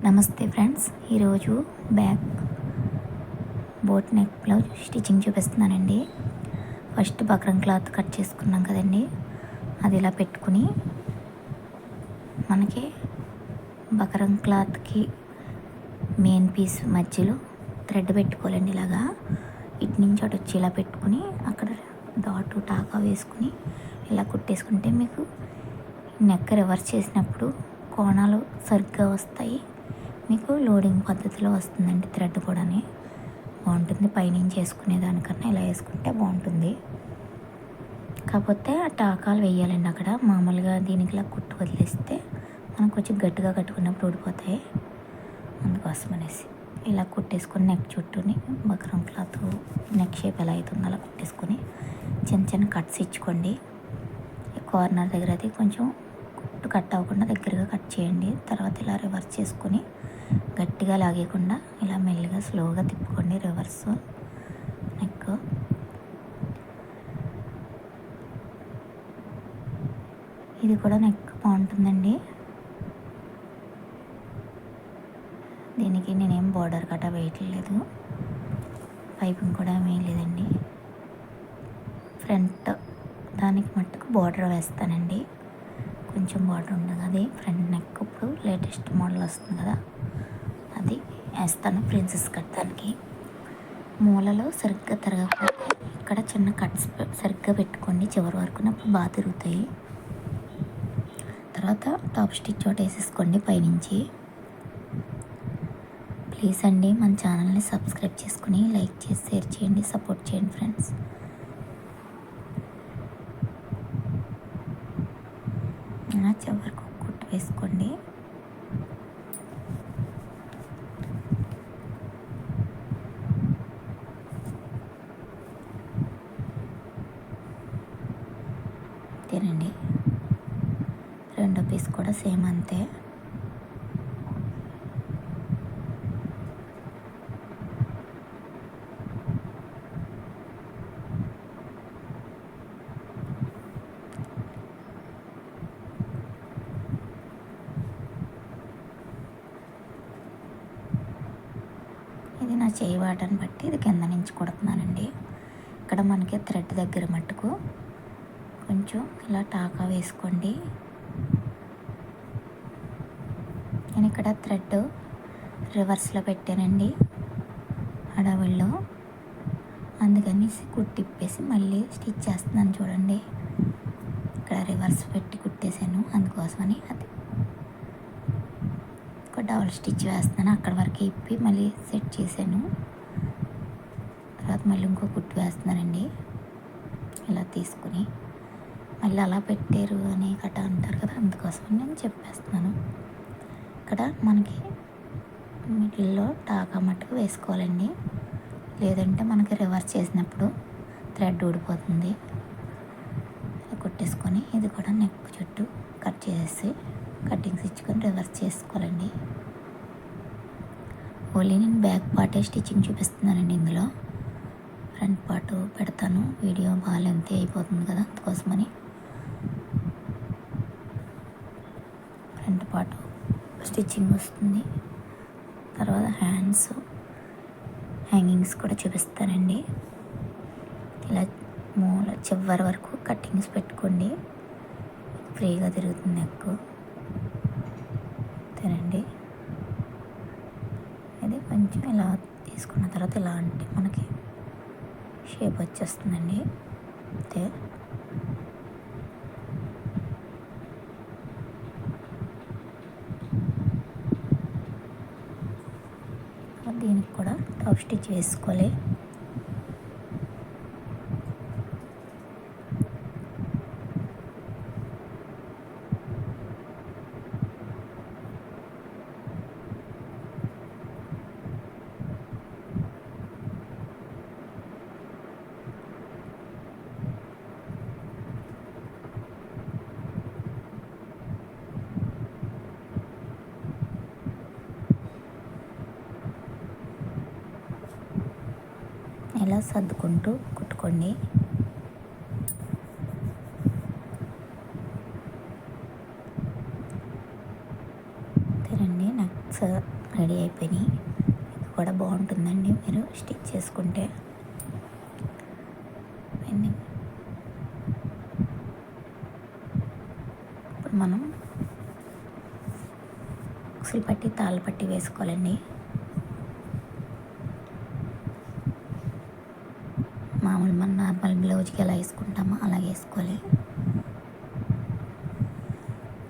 నమస్తే ఫ్రెండ్స్, ఈరోజు back boat neck blouse stitching చూపిస్తున్నానండి. ఫస్ట్ బక్రం క్లాత్ కట్ చేసుకున్నాం కదండి, అది ఇలా పెట్టుకుని మనకి బక్రం క్లాత్కి మెయిన్ పీస్ మధ్యలో థ్రెడ్ పెట్టుకోవాలండి. ఇలాగా ఇటు నుంచి అటు వచ్చి ఇలా పెట్టుకుని అక్కడ డాట్ టాకా వేసుకుని ఇలా కుట్టేసుకుంటే మీకు నెక్ రివర్స్ చేసినప్పుడు కోణాలు సరిగ్గా వస్తాయి. మీకు లోడింగ్ పద్ధతిలో వస్తుందండి. థ్రెడ్ కూడా బాగుంటుంది. పైనుంచి వేసుకునే దానికన్నా ఇలా వేసుకుంటే బాగుంటుంది. కాకపోతే ఆ టాకాలు వేయాలండి. అక్కడ మామూలుగా దీనికి ఇలా కుట్టు వదిలేస్తే మనం కొంచెం గట్టిగా కట్టుకున్నప్పుడు ఊడిపోతాయి. అందుకోసం అనేసి ఇలా కుట్టేసుకొని నెక్ చుట్టూని బక్రం క్లాత్ నెక్ షేప్ ఎలా అవుతుందో అలా కుట్టేసుకొని చిన్న చిన్న కట్స్ ఇచ్చుకోండి. కార్నర్ దగ్గర అయితే కొంచెం కుట్టు కట్ అవ్వకుండా దగ్గరగా కట్ చేయండి. తర్వాత ఇలా రివర్స్ చేసుకొని గట్టిగా లాగేయకుండా ఇలా మెల్లిగా స్లోగా తిప్పుకోండి. రివర్స్ నెక్ ఇది కూడా నెక్ బాగుంటుందండి. దీనికి నేనేం బార్డర్ కట్ట వేయట్లేదు, పైపింగ్ కూడా ఏమీ లేదండి. ఫ్రంట్ దానికి మట్టుకు బార్డర్ వేస్తానండి. కొంచెం బార్డర్ ఉండదు, అది ఫ్రంట్ నెక్ ఇప్పుడు లేటెస్ట్ మోడల్ వస్తుంది కదా, అది వేస్తాను. ప్రిన్సెస్ కట్ దానికి మూలలో సరిగ్గా తిరగకపోతే ఇక్కడ చిన్న కట్స్ సరిగ్గా పెట్టుకోండి చివరి వరకు, అప్పుడు బాగా తిరుగుతాయి. తర్వాత టాప్ స్టిచ్ ఒకటి వేసేసుకోండి పైనుంచి. ప్లీజ్ అండి మన ఛానల్ని సబ్స్క్రైబ్ చేసుకుని లైక్ చేసి షేర్ చేయండి, సపోర్ట్ చేయండి ఫ్రెండ్స్. చివరికి కుట్టు వేసుకోండి. అంతేనండి. రెండో పీస్ కూడా సేమ్ అంతే. ఇది నా చేయి వాటని బట్టి ఇది కింద నుంచి కుడుతున్నానండి. ఇక్కడ మనకి థ్రెడ్ దగ్గర మట్టుకు కొంచెం ఇలా టాకా వేసుకోండి. నేను ఇక్కడ థ్రెడ్ రివర్స్లో పెట్టానండి అడవుల్లో, అందుకని కుట్టిప్పేసి మళ్ళీ స్టిచ్ చేస్తున్నాను చూడండి. ఇక్కడ రివర్స్ పెట్టి కుట్టేసాను, అందుకోసమని అది ఒక డబుల్ స్టిచ్ వేస్తున్నాను. అక్కడ వరకు ఇప్పి మళ్ళీ సెట్ చేశాను. తర్వాత మళ్ళీ ఇంకో కుట్టు వేస్తున్నానండి. ఇలా తీసుకుని మళ్ళీ అలా పెట్టారు అని గట్ట అంటారు కదా, అందుకోసం నేను చెప్పేస్తున్నాను. ఇక్కడ మనకి మిడిల్లో టాకా మట్టుకు వేసుకోవాలండి, లేదంటే మనకి రివర్స్ చేసినప్పుడు థ్రెడ్ ఊడిపోతుంది. కుట్టేసుకొని ఇది కూడా నెక్ చుట్టూ కట్ చేసేసి కటింగ్స్ ఇచ్చుకొని రివర్స్ చేసుకోవాలండి. ఓన్లీ నేను బ్యాక్ పార్టే స్టిచ్చింగ్ చూపిస్తున్నానండి. ఇందులో ఫ్రంట్ పార్ట్ పెడతాను, వీడియో బాగా లెంత్ అయిపోతుంది కదా, అందుకోసమని ఫ్రంట్ పార్ట్ స్టిచ్చింగ్ వస్తుంది. తర్వాత హ్యాండ్స్ హ్యాంగింగ్స్ కూడా చూపిస్తానండి. ఇలా మూల చివరి వరకు కటింగ్స్ పెట్టుకోండి, ఫ్రీగా తిరుగుతుంది నెక్. అంతేనండి. ఇది కొంచెం ఇలా తీసుకున్న తర్వాత ఇలా అంటే మనకి షేప్ వచ్చేస్తుందండి. అంతే. దీనికి కూడా టాప్ స్టిచ్ వేసుకోవాలి. ఇలా సర్దుకుంటూ కుట్టుకోండి. అంతేనండి. నెక్స్ రెడీ అయిపోయినాయి. ఇది కూడా బాగుంటుందండి మీరు స్టిచ్ చేసుకుంటే. ఇప్పుడు మనం ఉక్సులు పట్టి తాళ్ళు పట్టి వేసుకోవాలండి. మామూలు మన నార్మల్ బ్లౌజ్కి ఎలా వేసుకుంటామో అలా వేసుకోవాలి.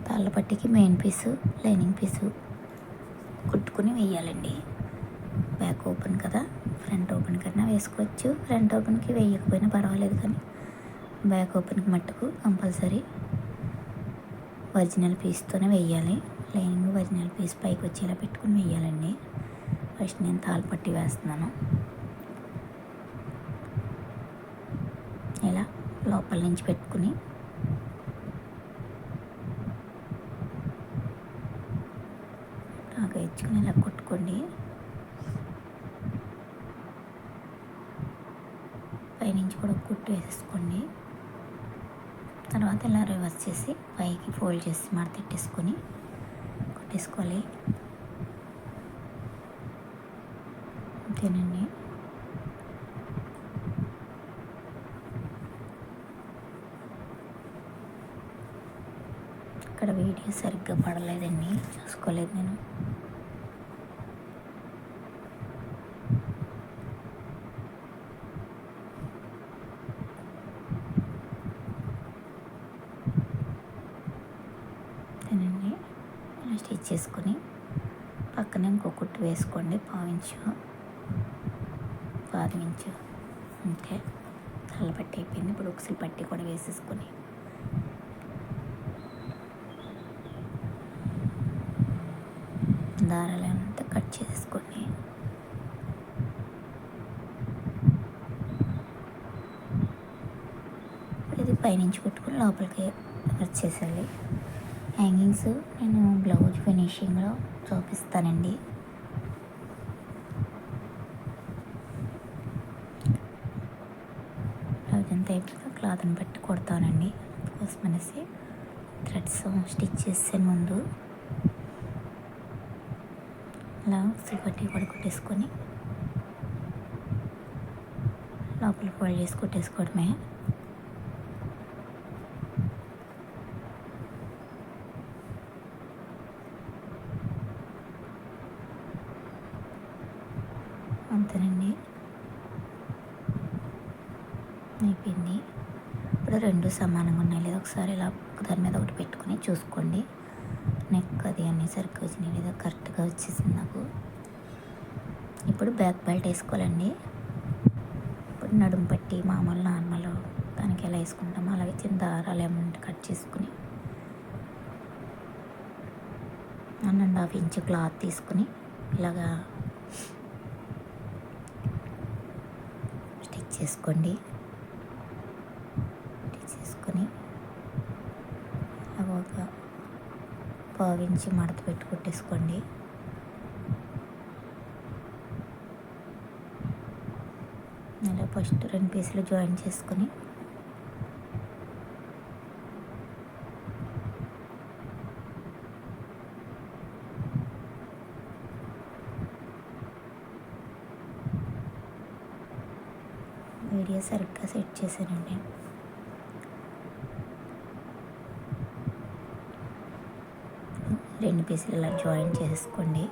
తాళ్ళ పట్టికి మెయిన్ పీసు లైనింగ్ పీసు కుట్టుకుని వేయాలండి. బ్యాక్ ఓపెన్ కదా, ఫ్రంట్ ఓపెన్ కన్నా వేసుకోవచ్చు. ఫ్రంట్ ఓపెన్కి వేయకపోయినా పర్వాలేదు, కానీ బ్యాక్ ఓపెన్కి మట్టుకు కంపల్సరీ ఒరిజినల్ పీస్తోనే వేయాలి. లైనింగ్ ఒరిజినల్ పీస్ పైకి వచ్చేలా పెట్టుకుని వేయాలండి. ఫస్ట్ నేను తాళ్ళు పట్టి వేస్తున్నాను. ఇలా లోపల నుంచి పెట్టుకుని బాగా ఇచ్చుకుని ఇలా కొట్టుకోండి. పైనుంచి కూడా కుట్టు వేసేసుకోండి. తర్వాత ఇలా రివర్స్ చేసి పైకి ఫోల్డ్ చేసి మడతెట్టేసుకొని కుట్టేసుకోవాలి. అంతేనండి. ఇక్కడ వీడియో సరిగ్గా పడలేదండి, చూసుకోలేదు నేను. అంతేనండి. ఇలా స్టిచ్ చేసుకొని పక్కన ఇంకో కుట్టు వేసుకోండి. పావించు అంతే. తల్ల పట్టి అయిపోయింది. ఇప్పుడు ఉక్సులు పట్టి కూడా వేసేసుకొని దారాలంతా కట్ చేసుకోండి. ఇది పైనుంచి కుట్టుకొని లోపలికి వచ్చేసేయాలి. హ్యాంగింగ్స్ నేను బ్లౌజ్ ఫినిషింగ్లో చూపిస్తానండి. బ్లౌజ్ అంతా అయిపోయాక క్లాత్ని పెట్టి కొడతానండి. అందుకోసం అనేసి థ్రెడ్స్ స్టిచ్ చేసే ముందు ఇలా ఉక్సులు పట్టి కూడా కుట్టేసుకొని లోపల ఫోల్డ్ చేసి కుట్టేసుకోవడమే. అంతేనండి, అయిపోయింది. ఇప్పుడు రెండు సమానంగా ఉన్నాయి లేదా ఒకసారి ఇలా దాని మీద ఒకటి పెట్టుకొని చూసుకోండి. నెక్ అది అన్నీ సరిగ్గా వచ్చినాయి లేదా కరెక్ట్గా వచ్చేసింది నాకు. ఇప్పుడు బ్యాక్ బెల్ట్ వేసుకోవాలండి. ఇప్పుడు నడుము పట్టి మామూలు నార్మల్ దానికి ఎలా వేసుకుంటామో అలాగే చిన్న దారాలు ఏమంటే కట్ చేసుకుని 1.5 ఇంచ్ క్లాత్ తీసుకుని ఇలాగా స్టిచ్ చేసుకోండి. స్టిచ్ చేసుకొని ఒక 1/4 ఇంచ్ మడత పెట్టి కుట్టేసుకోండి. అలా ఫస్ట్ 2 పీసులు జాయిన్ చేసుకొని వీడియో సరిగ్గా సెట్ చేశానండి. రెండు పీసులు ఇలా జాయిన్ చేసుకోండి.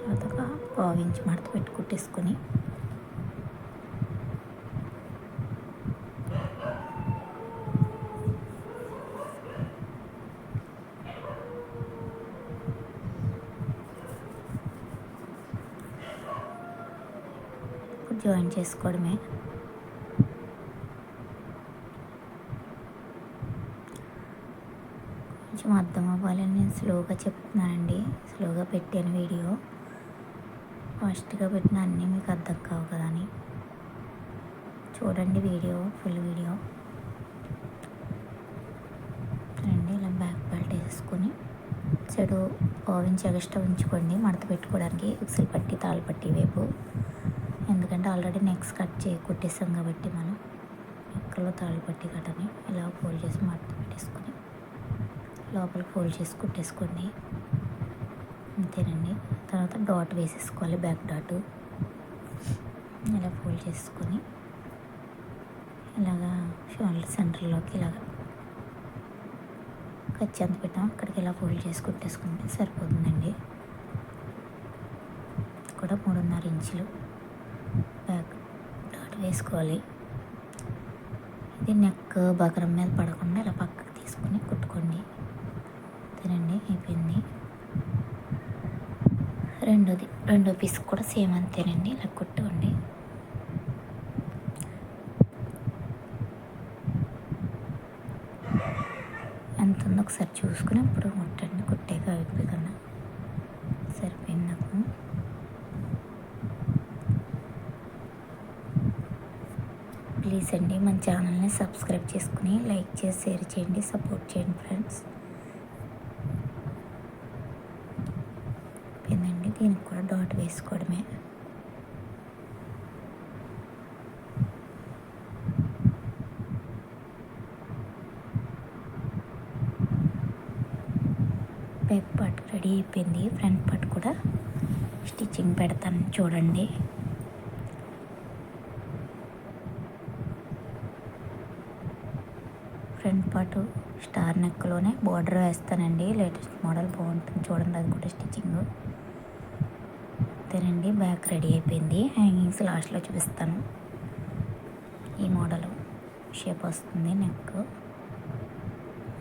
తర్వాత ఒక 1/4 ఇంచ్ మడత పెట్టి కుట్టేసుకొని జాయిన్ చేసుకోవడమే. కొంచెం అర్థం అవ్వాలని నేను స్లోగా చెప్తున్నానండి. స్లోగా పెట్టాను వీడియో. ఫాస్ట్గా పెట్టిన అన్నీ మీకు అర్థం కావు కదా అని చూడండి వీడియో, ఫుల్ వీడియో. రండి, ఇలా బ్యాక్ బెల్ట్ వేసుకొని సైడు 1/4 ఇంచ్ ఎక్స్ట్రా ఉంచుకోండి మడత పెట్టుకోవడానికి. ఉక్సులు పట్టి తాళ్ళు పట్టి వైపు, ఎందుకంటే ఆల్రెడీ నెక్స్ కట్ కుట్టేసాం కాబట్టి మనం నెక్కలో తాళ్ళు పట్టి కట్టని ఇలా ఫోల్డ్ చేసి మడత పెట్టేసుకొని లోపలికి ఫోల్డ్ చేసి కుట్టేసుకోండి. అంతేనండి. తర్వాత డాట్ వేసేసుకోవాలి, బ్యాక్ డాట్ ఇలా ఫోల్డ్ చేసుకొని ఇలాగా షోల్డర్ సెంటర్లోకి ఇలాగా ఖర్చు ఎంత పెట్టాం అక్కడికి ఇలా ఫోల్డ్ చేసి కుట్టేసుకుంటే సరిపోతుందండి. కూడా 3.5 ఇంచులు బ్యాక్ డాట్ వేసుకోవాలి. ఇది నెక్ బకరం మీద పడకుండా ఇలా పక్కకు తీసుకొని కుట్టుకోండి. అంతేనండి, అయిపోయింది. రెండో పీస్ కూడా సేమ్ అంతేనండి, ఇలా కుట్టుకోండి. ఎంత ఉందో ఒకసారి చూసుకుని ఇప్పుడు కుట్టండి. కుట్టాక అయిపోయిందన్న సరిపోయింది నాకు. ప్లీజ్ అండి మన ఛానల్ని సబ్స్క్రైబ్ చేసుకుని లైక్ చేసి షేర్ చేయండి, సపోర్ట్ చేయండి ఫ్రెండ్స్. అయిపోయిందండి. దీనికి కూడా డాట్ వేసుకోవడమే. బ్యాక్ పార్ట్ రెడీ అయిపోయింది. ఫ్రంట్ పార్ట్ కూడా స్టిచ్చింగ్ పెడతాను చూడండి. ఫ్రంట్ పార్ట్ స్టార్ నెక్లోనే బార్డర్ వేస్తానండి. లేటెస్ట్ మోడల్ బాగుంటుంది చూడండి, అది కూడా స్టిచ్చింగ్. అంతేనండి, బ్యాక్ రెడీ అయిపోయింది. హ్యాంగింగ్స్ లాస్ట్లో చూపిస్తాను. ఈ మోడల్ షేప్ వస్తుంది నెక్.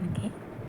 ఓకే.